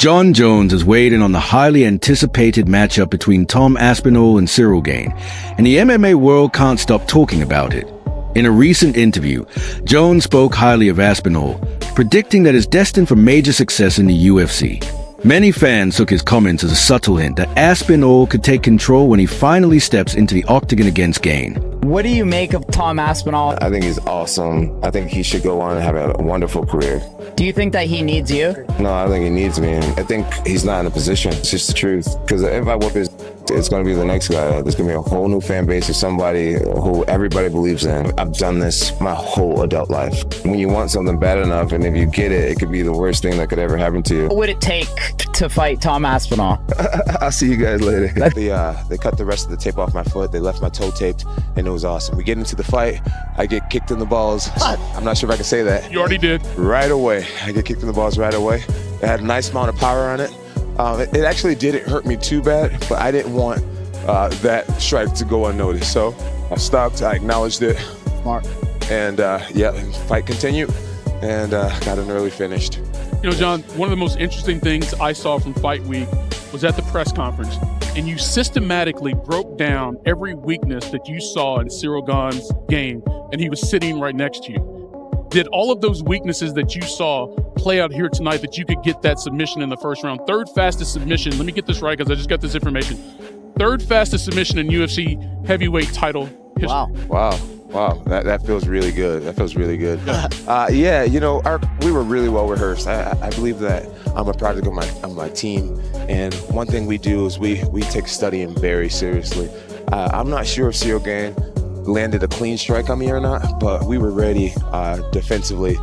Jon Jones has weighed in on the highly anticipated matchup between Tom Aspinall and Cyril Gane, and the MMA world can't stop talking about it. In a recent interview, Jones spoke highly of Aspinall, predicting that he's destined for major success in the UFC. Many fans took his comments as a subtle hint that Aspinall could take control when he finally steps into the octagon against Gane. What do you make of Tom Aspinall? I think he's awesome. I think he should go on and have a wonderful career. Do you think that he needs you? No, I think he needs me. I think he's not in a position. It's just the truth. Because if I whoop his, it's going to be the next guy. There's going to be a whole new fan base of somebody who everybody believes in. I've done this my whole adult life. When you want something bad enough, and if you get it, it could be the worst thing that could ever happen to you. What would it take to fight Tom Aspinall? I'll see you guys later. They cut the rest of the tape off my foot. They left my toe taped, and it was awesome. We get into the fight. I get kicked in the balls. I'm not sure if I can say that. You already did. Right away. I get kicked in the balls right away. It had a nice amount of power on it. It actually didn't hurt me too bad, but I didn't want that strike to go unnoticed. So I stopped, I acknowledged it. Smart. And fight continued, and got an early finished. You know, John, one of the most interesting things I saw from Fight Week was at the press conference, and you systematically broke down every weakness that you saw in Cyril Gane's game, and he was sitting right next to you. Did all of those weaknesses that you saw play out here tonight that you could get that submission in the first round? Third fastest submission. Let me get this right because I just got this information. Third fastest submission in UFC heavyweight title history. Wow. That feels really good. That feels really good. Yeah, you know, we were really well rehearsed. I believe that I'm a product of my team. And one thing we do is we take studying very seriously. I'm not sure if Cyril Gane landed a clean strike on me or not, but we were ready defensively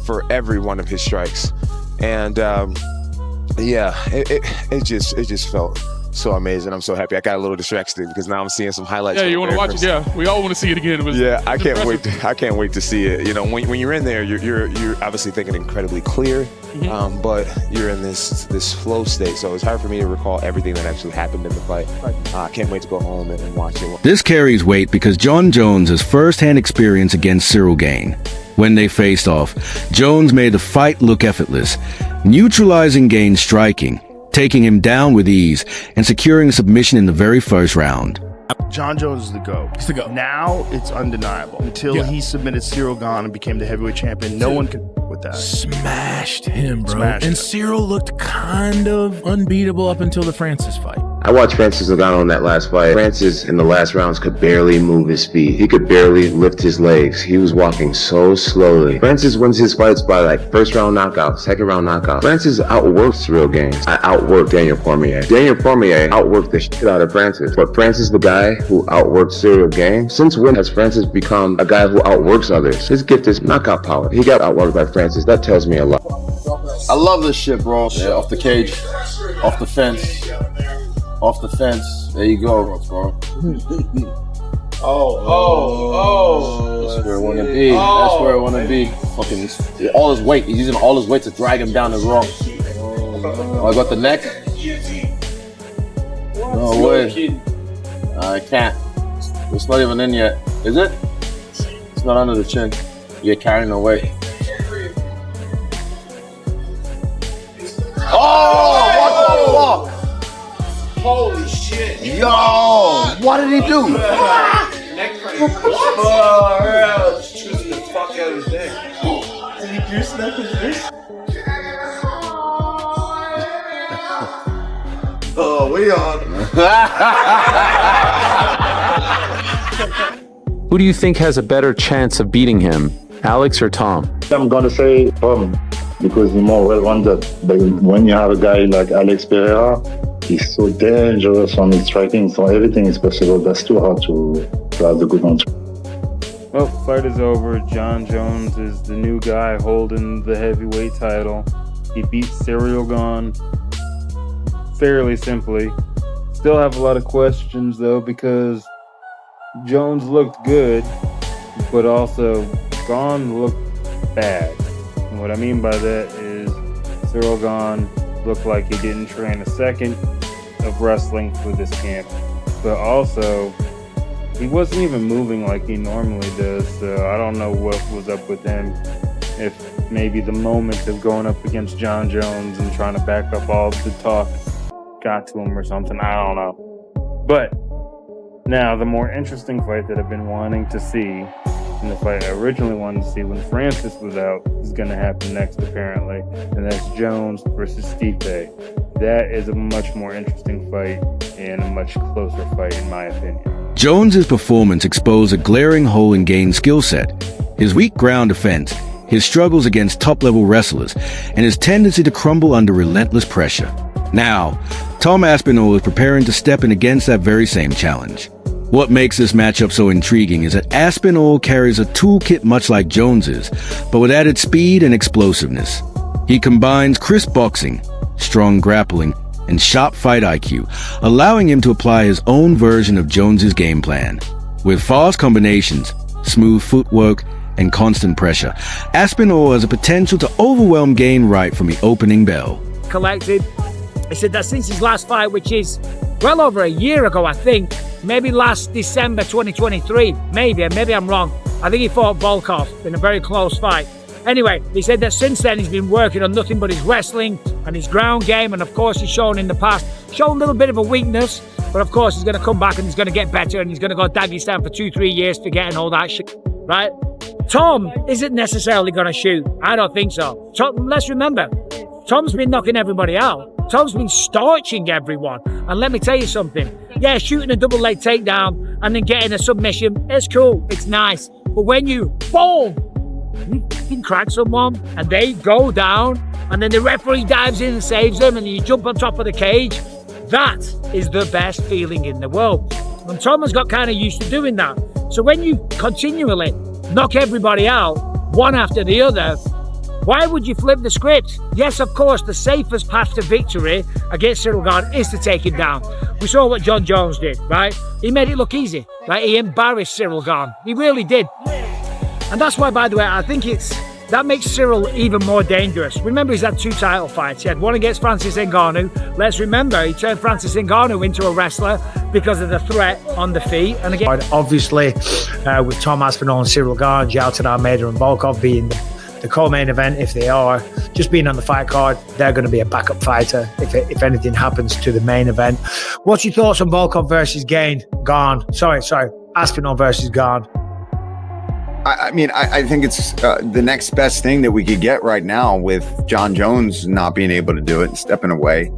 for every one of his strikes. And it just felt so amazing. I'm so happy. I got a little distracted because now I'm seeing some highlights. Yeah, you want to watch it? Yeah, we all want to see it again. I can't wait. I can't wait to see it. You know, when you're in there, you're obviously thinking incredibly clear, but you're in this flow state. So it's hard for me to recall everything that actually happened in the fight. I can't wait to go home and watch it. This carries weight because Jon Jones has first-hand experience against Cyril Gane. When they faced off, Jones made the fight look effortless, neutralizing Gane's striking, taking him down with ease, and securing a submission in the very first round. Jon Jones is the GOAT. He's the GOAT. Now it's undeniable. Until he submitted Cyril Gane and became the heavyweight champion, no one could with that. Smashed him, bro. Cyril looked kind of unbeatable up until the Francis fight. I watched Francis Ngannou on that last fight. Francis, in the last rounds, could barely move his feet. He could barely lift his legs. He was walking so slowly. Francis wins his fights by like first round knockout, second round knockout. Francis outworked Cyril Gane. I outworked Daniel Cormier. Daniel Cormier outworked the shit out of Francis. But Francis, the guy who outworked Cyril Gane, since when has Francis become a guy who outworks others? His gift is knockout power. He got outworked by Francis. That tells me a lot. I love this shit, bro. Yeah, off the cage, off the fence. Off the fence. There you go, bro. That's where I want to be. That's where I want to be. Fucking all his weight. He's using all his weight to drag him down as well. Oh, I got the neck. No way. I can't. It's not even in yet. Is it? It's not under the chin. You're carrying the weight. Oh, what the fuck? Holy shit. Yo, what did he do? Neck crank. Just twisted the fuck out of his neck. Did he goose snap his wrist? Oh, we on. Who do you think has a better chance of beating him, Alex or Tom? I'm gonna say Tom, because he's more well-rounded. But when you have a guy like Alex Pereira, he's so dangerous on his striking, so everything is possible. That's too hard to have the good one. Well, fight is over. Jon Jones is the new guy holding the heavyweight title. He beat Cyril Gane fairly simply. Still have a lot of questions though, because Jones looked good, but also Gane looked bad. And what I mean by that is Cyril Gane looked like he didn't train a second of wrestling for this camp, but also he wasn't even moving like he normally does, so I don't know what was up with him. If maybe the moment of going up against Jon Jones and trying to back up all the talk got to him or something. I don't know. But now the more interesting fight that I've been wanting to see, and the fight I originally wanted to see when Francis was out, is going to happen next apparently, and that's Jones versus Stipe. That is a much more interesting fight and a much closer fight in my opinion. Jones's performance exposed a glaring hole in Gane's skill set: his weak ground defense, his struggles against top-level wrestlers, and his tendency to crumble under relentless pressure. Now, Tom Aspinall is preparing to step in against that very same challenge. What makes this matchup so intriguing is that Aspinall carries a toolkit much like Jones's, but with added speed and explosiveness. He combines crisp boxing, strong grappling, and sharp fight IQ, allowing him to apply his own version of Jones's game plan. With fast combinations, smooth footwork, and constant pressure, Aspinall has a potential to overwhelm Gane right from the opening bell. Collected. He said that since his last fight, which is well over a year ago, I think, maybe last December 2023, maybe I'm wrong. I think he fought Volkov in a very close fight. Anyway, he said that since then he's been working on nothing but his wrestling and his ground game, and of course he's shown in the past, shown a little bit of a weakness, but of course he's going to come back and he's going to get better, and he's going to go Dagestan for 2-3 years forgetting all that shit, right? Tom isn't necessarily going to shoot. I don't think so. Let's remember, Tom's been knocking everybody out. Tom's been starching everyone. And let me tell you something. Yeah, shooting a double leg takedown and then getting a submission, it's cool, it's nice. But when you, boom, you can crack someone and they go down and then the referee dives in and saves them and you jump on top of the cage, that is the best feeling in the world. And Tom has got kind of used to doing that. So when you continually knock everybody out, one after the other, why would you flip the script? Yes, of course, the safest path to victory against Cyril Gane is to take him down. We saw what Jon Jones did, right? He made it look easy, right? He embarrassed Cyril Gane. He really did. And that's why, by the way, I think that makes Cyril even more dangerous. Remember, he's had 2 title fights. He had one against Francis Ngannou. Let's remember, he turned Francis Ngannou into a wrestler because of the threat on the feet. And again, obviously, with Tom Aspinall and Cyril Gane, Jalton Almeida and Volkov being the co-main event, if they are, just being on the fight card, they're going to be a backup fighter if anything happens to the main event. What's your thoughts on Volkov versus Gane? Sorry, Aspinall versus Gane. I mean, I think it's the next best thing that we could get right now with Jon Jones not being able to do it and stepping away.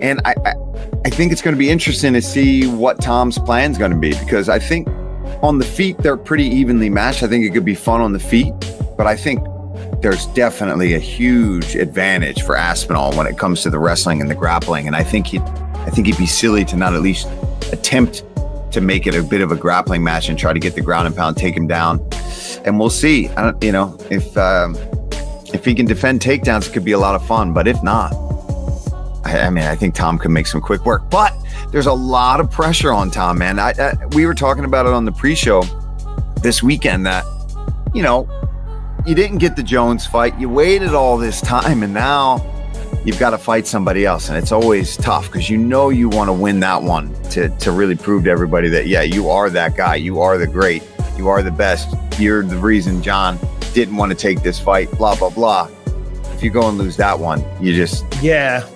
And I think it's going to be interesting to see what Tom's plan is going to be, because I think on the feet, they're pretty evenly matched. I think it could be fun on the feet, but I think there's definitely a huge advantage for Aspinall when it comes to the wrestling and the grappling. And I think he'd be silly to not at least attempt to make it a bit of a grappling match and try to get the ground and pound, take him down. And we'll see. If he can defend takedowns, it could be a lot of fun. But if not, I think Tom can make some quick work. But there's a lot of pressure on Tom, man. We were talking about it on the pre-show this weekend that, you didn't get the Jones fight. You waited all this time, and now you've got to fight somebody else. And it's always tough because you want to win that one to really prove to everybody that, yeah, you are that guy. You are the great. You are the best. You're the reason Jon didn't want to take this fight, blah, blah, blah. If you go and lose that one, you just... Yeah.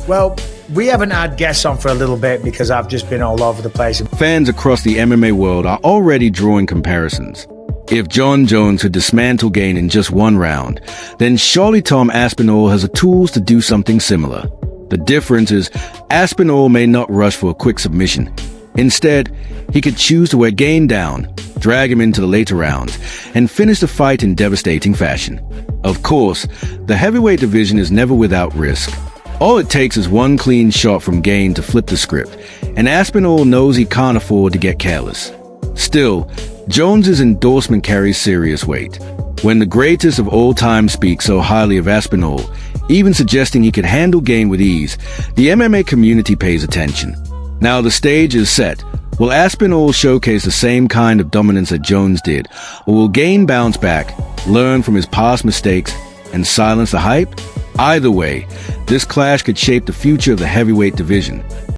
Well, we haven't had guests on for a little bit because I've just been all over the place. Fans across the MMA world are already drawing comparisons. If Jon Jones could dismantle Gane in just 1 round, then surely Tom Aspinall has the tools to do something similar. The difference is Aspinall may not rush for a quick submission. Instead, he could choose to wear Gane down, drag him into the later rounds, and finish the fight in devastating fashion. Of course, the heavyweight division is never without risk. All it takes is one clean shot from Gane to flip the script, and Aspinall knows he can't afford to get careless. Still, Jones's endorsement carries serious weight. When the greatest of all time speaks so highly of Aspinall, even suggesting he could handle Gane with ease, the MMA community pays attention. Now the stage is set. Will Aspinall showcase the same kind of dominance that Jones did, or will Gane bounce back, learn from his past mistakes, and silence the hype? Either way, this clash could shape the future of the heavyweight division.